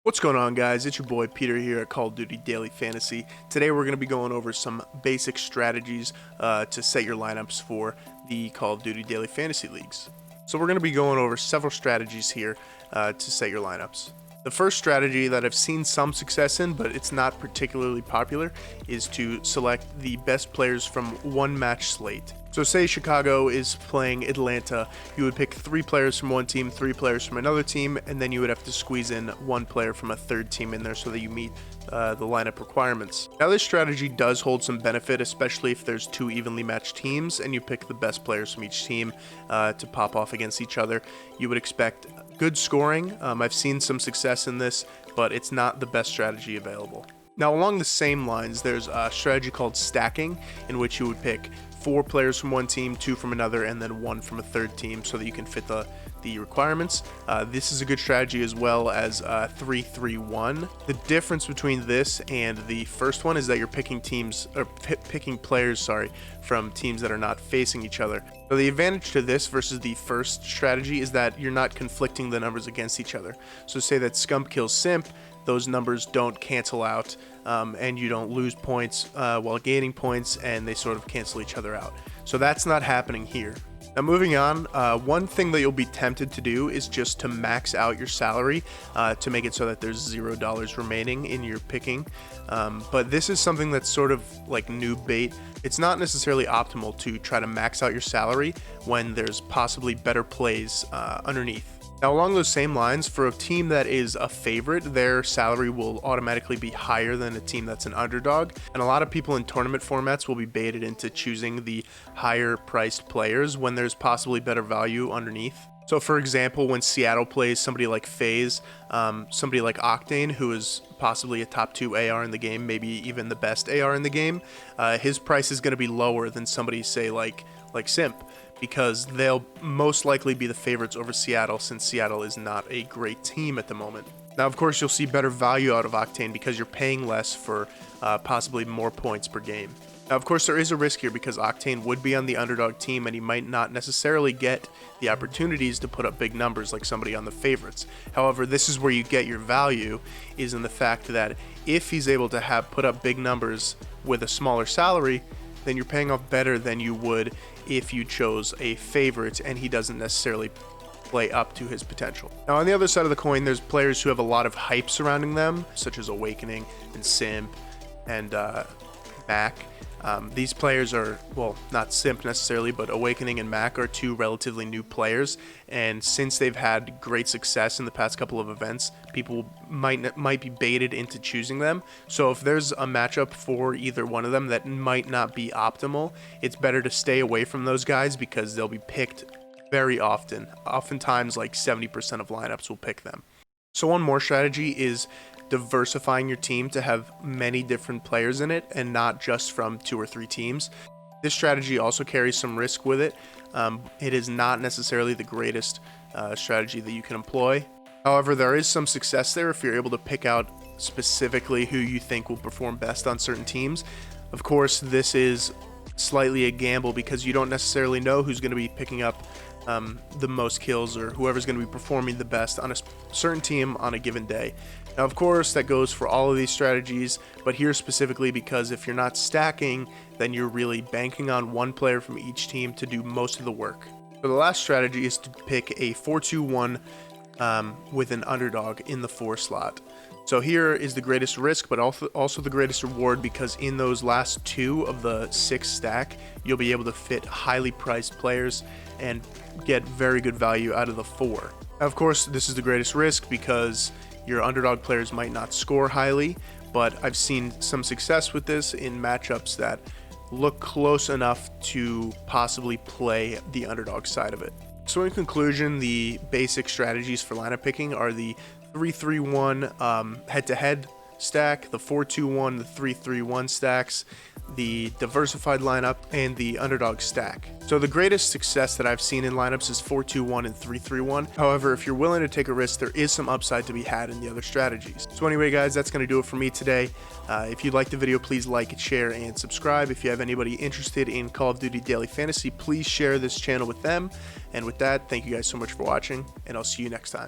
What's going on, guys? It's your boy Peter here at Call of Duty Daily Fantasy. Today we're going to be going over some basic strategies to set your lineups for the Call of Duty Daily Fantasy Leagues. So we're going to be going over several strategies here to set your lineups. The first strategy that I've seen some success in, but it's not particularly popular, is to select the best players from one match slate. So say Chicago is playing Atlanta, you would pick 3 players from one team, 3 players from another team, and then you would have to squeeze in 1 player from a third team in there so that you meet the lineup requirements. Now this strategy does hold some benefit, especially if there's 2 evenly matched teams and you pick the best players from each team to pop off against each other. You would expect good scoring. I've seen some success in this, but it's not the best strategy available. Now along the same lines, there's a strategy called stacking, in which you would pick 4 players from one team, 2 from another, and then 1 from a third team so that you can fit the requirements. This is a good strategy, as well as 3-3-1. The difference between this and the first one is that you're picking players from teams that are not facing each other. So the advantage to this versus the first strategy is that you're not conflicting the numbers against each other. So say that Scump kills Simp, those numbers don't cancel out, and you don't lose points while gaining points, and they sort of cancel each other out. So that's not happening here. Now moving on, one thing that you'll be tempted to do is just to max out your salary to make it so that there's $0 remaining in your picking. But this is something that's sort of like noob bait. It's not necessarily optimal to try to max out your salary when there's possibly better plays underneath. Now along those same lines, for a team that is a favorite, their salary will automatically be higher than a team that's an underdog, and a lot of people in tournament formats will be baited into choosing the higher priced players when there's possibly better value underneath. So for example, when Seattle plays somebody like FaZe, somebody like Octane, who is possibly a top 2 AR in the game, maybe even the best AR in the game, his price is going to be lower than somebody, say, like Simp, because they'll most likely be the favorites over Seattle, since Seattle is not a great team at the moment. Now, of course, you'll see better value out of Octane because you're paying less for possibly more points per game. Now, of course, there is a risk here because Octane would be on the underdog team and he might not necessarily get the opportunities to put up big numbers like somebody on the favorites. However, this is where you get your value, is in the fact that if he's able to put up big numbers with a smaller salary, then you're paying off better than you would if you chose a favorite and he doesn't necessarily play up to his potential. Now on the other side of the coin, there's players who have a lot of hype surrounding them, such as Awakening and Simp and Mac. These players are, well, not Simp necessarily, but Awakening and Mac are 2 relatively new players, and since they've had great success in the past couple of events, people might be baited into choosing them. So if there's a matchup for either one of them that might not be optimal, it's better to stay away from those guys because they'll be picked very often. Oftentimes, like 70% of lineups will pick them. So one more strategy is diversifying your team to have many different players in it and not just from 2 or 3 teams. This strategy also carries some risk with it. It is not necessarily the greatest strategy that you can employ. However, there is some success there if you're able to pick out specifically who you think will perform best on certain teams. Of course, this is slightly a gamble because you don't necessarily know who's going to be picking up the most kills or whoever's going to be performing the best on a certain team on a given day. Now, of course, that goes for all of these strategies, but here specifically because if you're not stacking, then you're really banking on 1 player from each team to do most of the work. So the last strategy is to pick a 4-2-1 with an underdog in the 4 slot. So here is the greatest risk, but also the greatest reward, because in those last 2 of the 6 stack, you'll be able to fit highly priced players and get very good value out of the 4. Now, of course, this is the greatest risk because your underdog players might not score highly, but I've seen some success with this in matchups that look close enough to possibly play the underdog side of it. So in conclusion, the basic strategies for lineup picking are the 3-3-1 head-to-head stack, the 4-2-1, the 3-3-1 stacks, the diversified lineup, and the underdog stack. So the greatest success that I've seen in lineups is 4-2-1 and 3-3-1. However, if you're willing to take a risk, there is some upside to be had in the other strategies. So anyway, guys, that's going to do it for me today. If you liked the video, please like it, share, and subscribe. If you have anybody interested in Call of Duty Daily Fantasy, please share this channel with them. And with that, thank you guys so much for watching, and I'll see you next time.